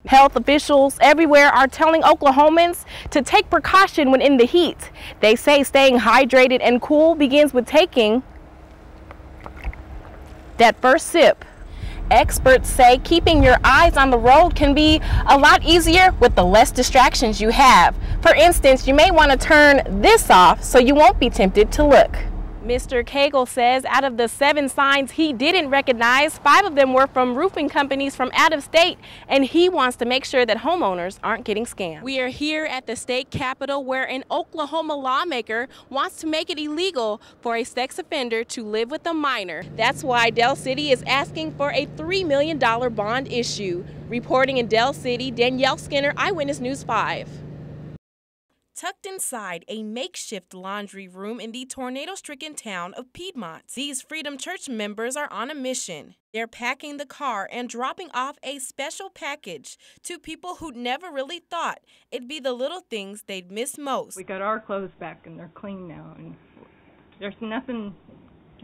Health officials everywhere are telling Oklahomans to take precaution when in the heat. They say staying hydrated and cool begins with taking that first sip. Experts say keeping your eyes on the road can be a lot easier with the less distractions you have. For instance, you may want to turn this off so you won't be tempted to look. Mr. Cagle says out of the 7 signs he didn't recognize, 5 of them were from roofing companies from out of state, and he wants to make sure that homeowners aren't getting scammed. We are here at the state capitol where an Oklahoma lawmaker wants to make it illegal for a sex offender to live with a minor. That's why Del City is asking for a $3 million bond issue. Reporting in Del City, Danielle Skinner, Eyewitness News 5. Tucked inside a makeshift laundry room in the tornado-stricken town of Piedmont, these Freedom Church members are on a mission. They're packing the car and dropping off a special package to people who never really thought it'd be the little things they'd miss most. We got our clothes back and they're clean now, and there's nothing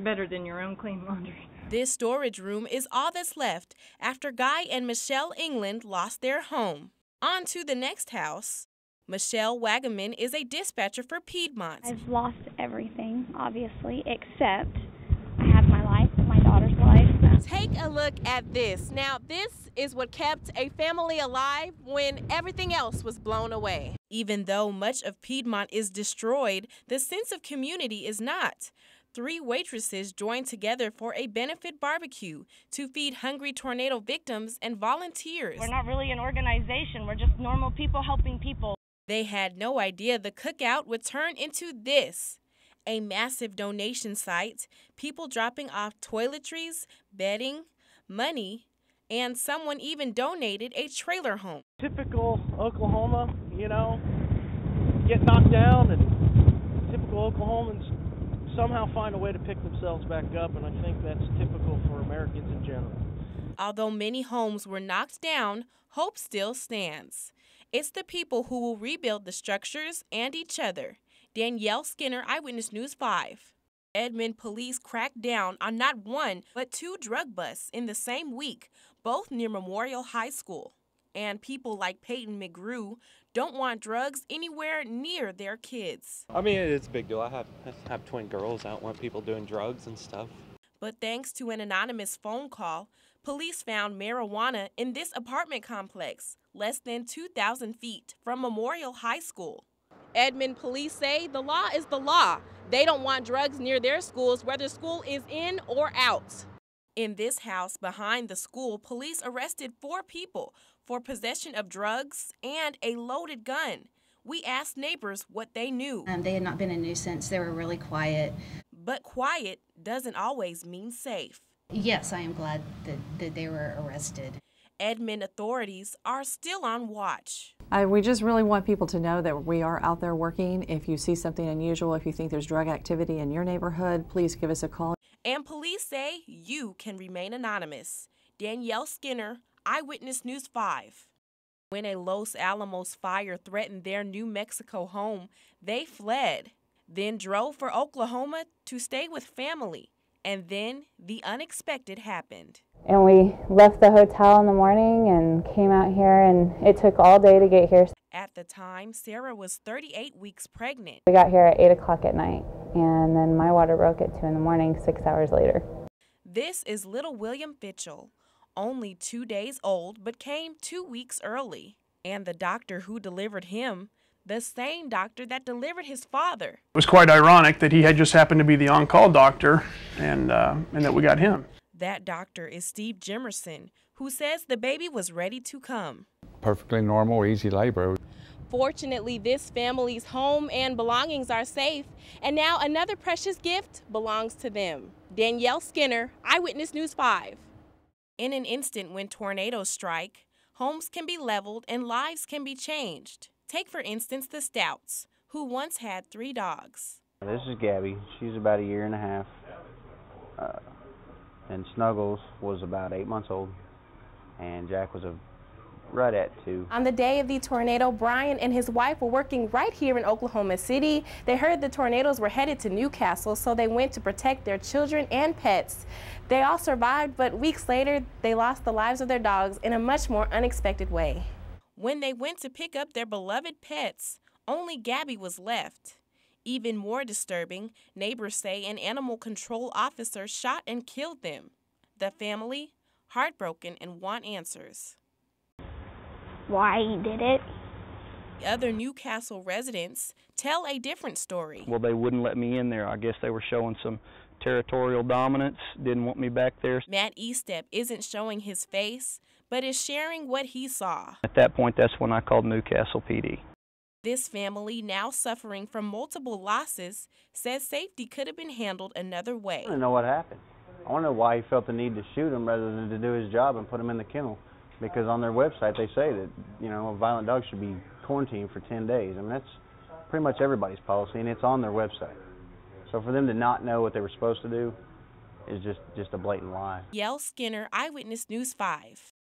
better than your own clean laundry. This storage room is all that's left after Guy and Michelle England lost their home. On to the next house. Michelle Wagaman is a dispatcher for Piedmont. I've lost everything, obviously, except I have my life, my daughter's life. Take a look at this. Now, this is what kept a family alive when everything else was blown away. Even though much of Piedmont is destroyed, the sense of community is not. 3 waitresses joined together for a benefit barbecue to feed hungry tornado victims and volunteers. We're not really an organization. We're just normal people helping people. They had no idea the cookout would turn into this, a massive donation site, people dropping off toiletries, bedding, money, and someone even donated a trailer home. Typical Oklahoma, you know, get knocked down, and typical Oklahomans somehow find a way to pick themselves back up, and I think that's typical for Americans in general. Although many homes were knocked down, hope still stands. It's the people who will rebuild the structures and each other. Danielle Skinner, Eyewitness News 5. Edmond police cracked down on not 1 but 2 drug busts in the same week, both near Memorial High School. And people like Peyton McGrew don't want drugs anywhere near their kids. I mean, it's a big deal. I have twin girls. I don't want people doing drugs and stuff. But thanks to an anonymous phone call, police found marijuana in this apartment complex, less than 2,000 feet from Memorial High School. Edmond police say the law is the law. They don't want drugs near their schools, whether school is in or out. In this house behind the school, police arrested 4 people for possession of drugs and a loaded gun. We asked neighbors what they knew. They had not been a nuisance. They were really quiet. But quiet doesn't always mean safe. Yes, I am glad that they were arrested. Edmond authorities are still on watch. We just really want people to know that we are out there working. If you see something unusual, if you think there's drug activity in your neighborhood, please give us a call. And police say you can remain anonymous. Danielle Skinner, Eyewitness News 5. When a Los Alamos fire threatened their New Mexico home, they fled, then drove for Oklahoma to stay with family. And then the unexpected happened. And we left the hotel in the morning and came out here, and it took all day to get here. At the time, Sarah was 38 weeks pregnant. We got here at 8 o'clock at night, and then my water broke at 2 in the morning, 6 hours later. This is little William Fitchell, only 2 days old, but came 2 weeks early. And the doctor who delivered him, the same doctor that delivered his father. It was quite ironic that he had just happened to be the on-call doctor and that we got him. That doctor is Steve Jimerson, who says the baby was ready to come. Perfectly normal, easy labor. Fortunately, this family's home and belongings are safe, and now another precious gift belongs to them. Danielle Skinner, Eyewitness News 5. In an instant when tornadoes strike, homes can be leveled and lives can be changed. Take, for instance, the Stouts, who once had 3 dogs. This is Gabby. She's about 1.5 years. And Snuggles was about 8 months old. And Jack was right at 2. On the day of the tornado, Brian and his wife were working right here in Oklahoma City. They heard the tornadoes were headed to Newcastle, so they went to protect their children and pets. They all survived, but weeks later, they lost the lives of their dogs in a much more unexpected way. When they went to pick up their beloved pets, only Gabby was left. Even more disturbing, neighbors say an animal control officer shot and killed them. The family, heartbroken and want answers. Why he did it? Other Newcastle residents tell a different story. Well, they wouldn't let me in there. I guess they were showing some territorial dominance, didn't want me back there. Matt Estep isn't showing his face, but is sharing what he saw. At that point, that's when I called Newcastle PD. This family, now suffering from multiple losses, says safety could have been handled another way. I want to know what happened. I want to know why he felt the need to shoot him rather than to do his job and put him in the kennel. Because on their website they say that, a violent dog should be quarantined for 10 days. I mean, that's pretty much everybody's policy, and it's on their website. So for them to not know what they were supposed to do is just a blatant lie. Yael Skinner, Eyewitness News 5.